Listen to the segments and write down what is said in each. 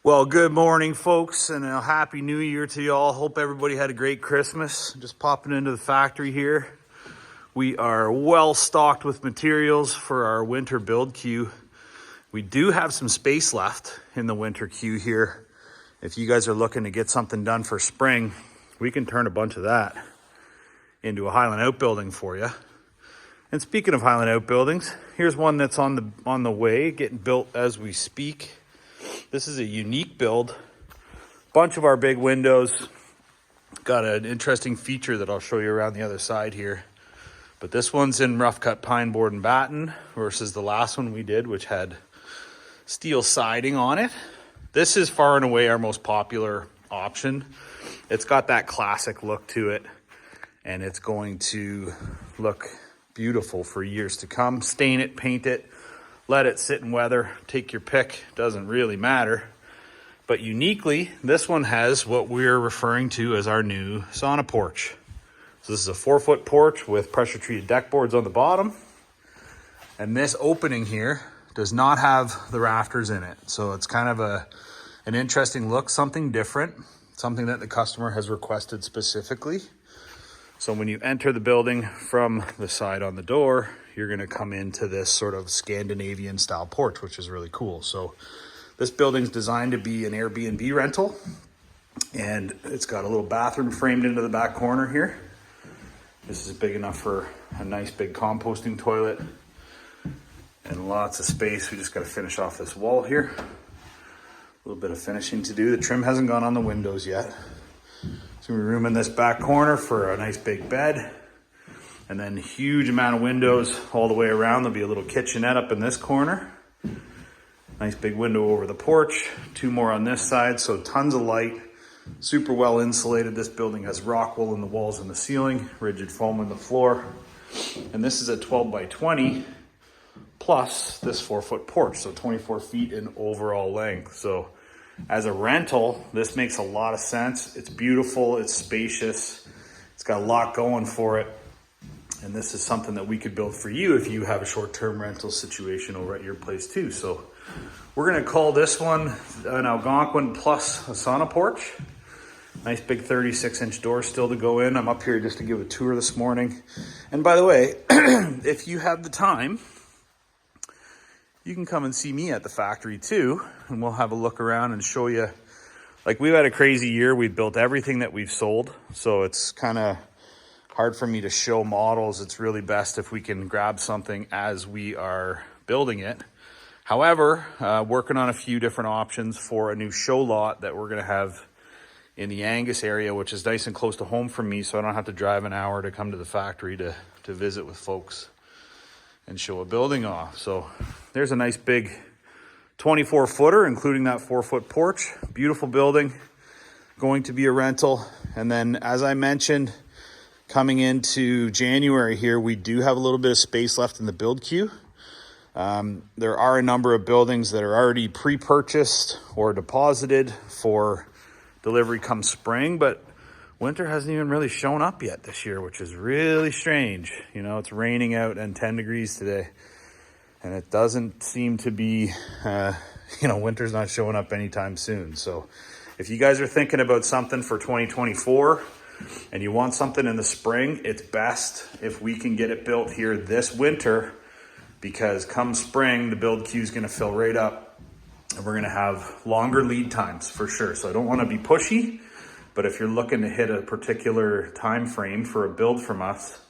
Well, good morning, folks, and a happy new year to y'all. Hope everybody had a great Christmas. Just popping into the factory here. We are well stocked with materials for our winter build queue. We do have some space left in the winter queue here. If you guys are looking to get something done for spring, we can turn a bunch of that into a Highland Outbuilding for you. And speaking of Highland Outbuildings, here's one that's on the way, getting built as we speak. This is a unique build. Bunch of our big windows. Got an interesting feature that I'll show you around the other side here. But this one's in rough cut pine board and batten versus the last one we did, which had steel siding on it. This is far and away our most popular option. It's got that classic look to it, and it's going to look beautiful for years to come. Stain it, paint it, let it sit in weather, take your pick, doesn't really matter. But uniquely, this one has what we're referring to as our new sauna porch. So this is a 4-foot porch with pressure treated deck boards on the bottom. And this opening here does not have the rafters in it. So it's kind of an interesting look, something different, something that the customer has requested specifically. So when you enter the building from the side on the door, you're gonna come into this sort of Scandinavian style porch, which is really cool. So this building's designed to be an Airbnb rental, and it's got a little bathroom framed into the back corner here. This is big enough for a nice big composting toilet and lots of space. We just gotta finish off this wall here. A little bit of finishing to do. The trim hasn't gone on the windows yet. So we room in this back corner for a nice big bed, and then huge amount of windows all the way around. There'll be a little kitchenette up in this corner. Nice big window over the porch, 2 more on this side, so tons of light, super well insulated. This building has rock wool in the walls and the ceiling, rigid foam in the floor. And this is a 12 by 20 plus this 4-foot porch, so 24 feet in overall length. So as a rental, this makes a lot of sense. It's beautiful, it's spacious, it's got a lot going for it. And this is something that we could build for you if you have a short-term rental situation over at your place too. So we're gonna call this one an Algonquin plus a sauna porch. Nice big 36-inch door still to go in. I'm up here just to give a tour this morning. And by the way, if you have the time, you can come and see me at the factory too, and we'll have a look around and show you. Like, we've had a crazy year. We've built everything that we've sold, so it's kind of hard for me to show models. It's really best if we can grab something as we are building it. However, working on a few different options for a new show lot that we're gonna have in the Angus area, which is nice and close to home for me, so I don't have to drive an hour to come to the factory to visit with folks and show a building off. So there's a nice big 24-footer, including that 4-foot porch. Beautiful building, going to be a rental. And then, as I mentioned, coming into January here, we do have a little bit of space left in the build queue. There are a number of buildings that are already pre-purchased or deposited for delivery come spring, but winter hasn't even really shown up yet this year, which is really strange. You know, it's raining out and 10 degrees today, and it doesn't seem to be, winter's not showing up anytime soon. So if you guys are thinking about something for 2024 and you want something in the spring, it's best if we can get it built here this winter, because come spring, the build queue is going to fill right up and we're going to have longer lead times for sure. So I don't want to be pushy, but if you're looking to hit a particular time frame for a build from us,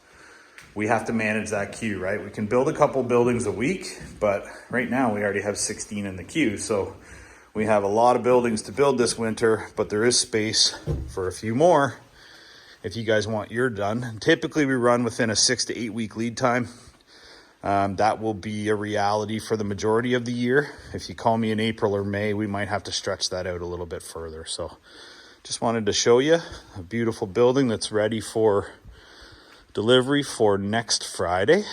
we have to manage that queue, right? We can build a couple buildings a week, but right now we already have 16 in the queue. So we have a lot of buildings to build this winter, but there is space for a few more if you guys want your done. Typically we run within a 6 to 8 week lead time. That will be a reality for the majority of the year. If you call me in April or May, we might have to stretch that out a little bit further. So just wanted to show you a beautiful building that's ready for delivery for next Friday.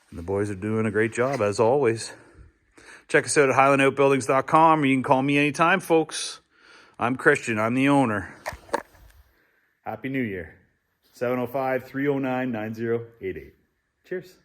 And the boys are doing a great job as always. Check us out at highlandoutbuildings.com, or you can call me anytime, folks. I'm Christian, I'm the owner. Happy New Year. 705-309-9088. Cheers.